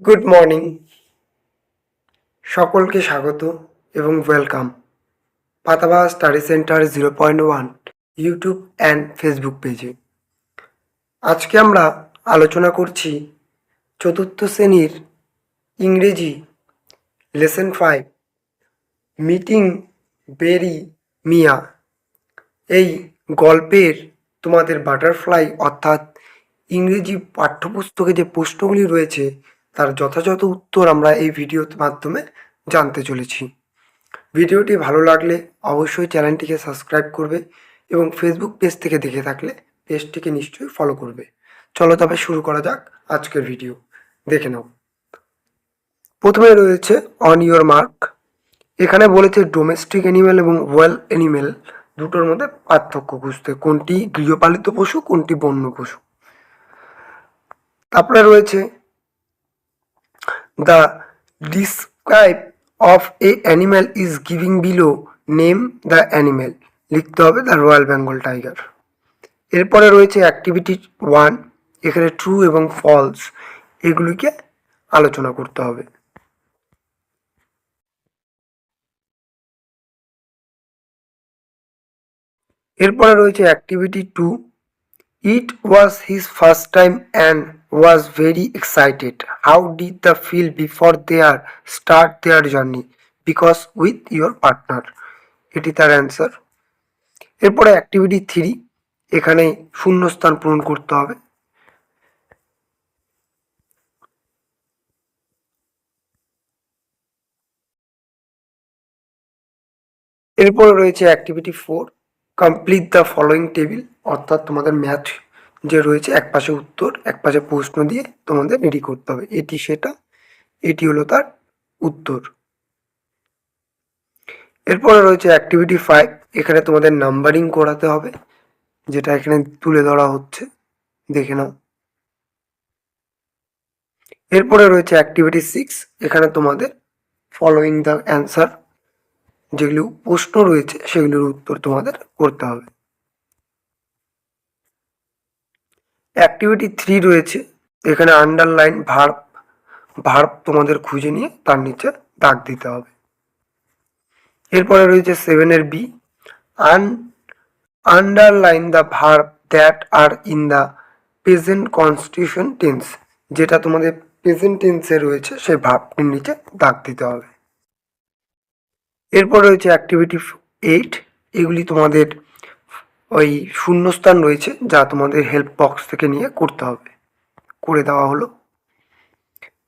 Good morning, সকলকে স্বাগত এবং welcome Patabahar study center 0.1 YouTube and Facebook পেজে। আজকে আমরা আলোচনা করছি চতুর্থ শ্রেণীর ইংরেজি লেসন 5 মিটিং বেরি মিয়া এই গল্পের তোমাদের বাটারফ্লাই অর্থাৎ ইংরেজি পাঠ্যপুস্তকে যে প্রশ্নগুলি রয়েছে তার যথাযথ উত্তর আমরা এই ভিডিওর মাধ্যমে জানতে চলেছি। ভিডিওটি ভালো লাগলে অবশ্যই চ্যানেলটিকে সাবস্ক্রাইব করবে এবং ফেসবুক পেজ থেকে দেখে থাকলে পেজটিকে নিশ্চয়ই ফলো করবে। চলো তবে শুরু করা যাক আজকের ভিডিও। দেখে নাও। প্রথমে রয়েছে অন ইয়োর মার্ক। এখানে বলেছে ডোমেস্টিক অ্যানিম্যাল এবং ওয়াইল্ড অ্যানিম্যাল দুটোর মধ্যে পার্থক্য খুঁজতে, কোনটি গৃহপালিত পশু কোনটি বন্য পশু। তারপরে রয়েছে the describe of A animal is giving below, name the animal. লিখতে হবে দ্য রয়্যাল বেঙ্গল টাইগার। এরপরে রয়েছে অ্যাক্টিভিটি 1, এখানে ট্রু এবং ফলস এগুলিকে আলোচনা করতে হবে। এরপরে রয়েছে activity 2, it was his first time and was very excited, how did the feel before their start their journey, because with your partner. এটি তার অ্যান্সার। এরপরে অ্যাক্টিভিটি 3, এখানে শূন্যস্থান পূরণ করতে হবে। এরপরে রয়েছে activity 4, complete the following table, অর্থাৎ তোমাদের ম্যাথ যে রয়েছে এক পাশে উত্তর এক পাশে প্রশ্ন দিয়ে তোমাদের রেডি করতে হবে। এটি সেটা, এটি হলো তার উত্তর। এরপরে রয়েছে অ্যাক্টিভিটি 5, এখানে তোমাদের নাম্বারিং করাতে হবে, যেটা এখানে তুলে ধরা হচ্ছে, দেখে নাও। এরপরে রয়েছে অ্যাক্টিভিটি 6, এখানে তোমাদের ফলোয়িং দ্য অ্যান্সার, যেগুলো প্রশ্ন রয়েছে সেগুলোর উত্তর তোমাদের করতে হবে। অ্যাক্টিভিটি 3 রয়েছে, এখানে আন্ডারলাইন ভার্ব তোমাদের খুঁজে নিয়ে তার নিচে দাগ দিতে হবে। এরপরে রয়েছে 7-এর B, underline the verb that are in the present constitution tense, যেটা তোমাদের প্রেজেন্ট টেন্সে রয়েছে সেই ভার্বটির নিচে দাগ দিতে হবে। এরপর রয়েছে অ্যাক্টিভিটি 8, এগুলি তোমাদের ওই শূন্যস্থান রয়েছে যা তোমাদের হেল্প বক্স থেকে নিয়ে করতে হবে, করে দেওয়া হলো।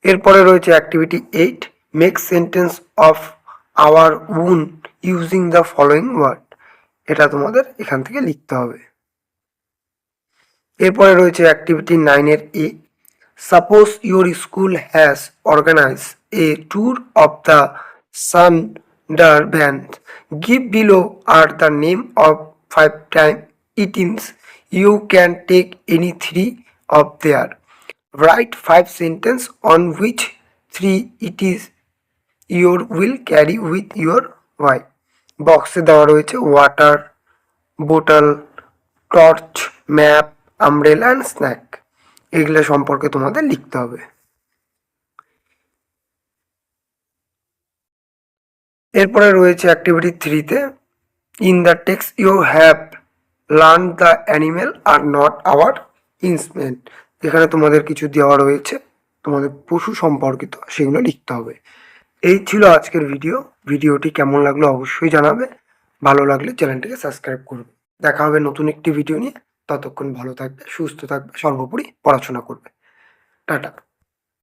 এরপরে রয়েছে activity 8, make sentence of our own using the following word, এটা তোমাদের এখান থেকে লিখতে হবে। এরপরে রয়েছে অ্যাক্টিভিটি 9-এর A, suppose your school has organise a tour of the Sundarbans. Give below are the name of 5 time items. You can take any 3 of there. Write 5 sentences on which 3 it is you will carry with your wife. বক্সে দেওয়া রয়েছে water বোতল, torch, map, umbrella and snack, এগুলো সম্পর্কে তোমাদের লিখতে হবে। এরপরে রয়েছে অ্যাক্টিভিটি 3-তে, in the text you have learn the animal are not our instrument, এখানে তোমাদের কিছু দেওয়া রয়েছে তোমাদের পশু সম্পর্কিত, সেগুলো লিখতে হবে। এই ছিল আজকের ভিডিওটি কেমন লাগলো অবশ্যই জানাবে, ভালো লাগলে চ্যানেলটিকে সাবস্ক্রাইব করবে। দেখা হবে নতুন একটি ভিডিও নিয়ে, ততক্ষণ ভালো থাকবে, সুস্থ থাকবে, সর্বোপরি পড়াশোনা করবে। টাটা।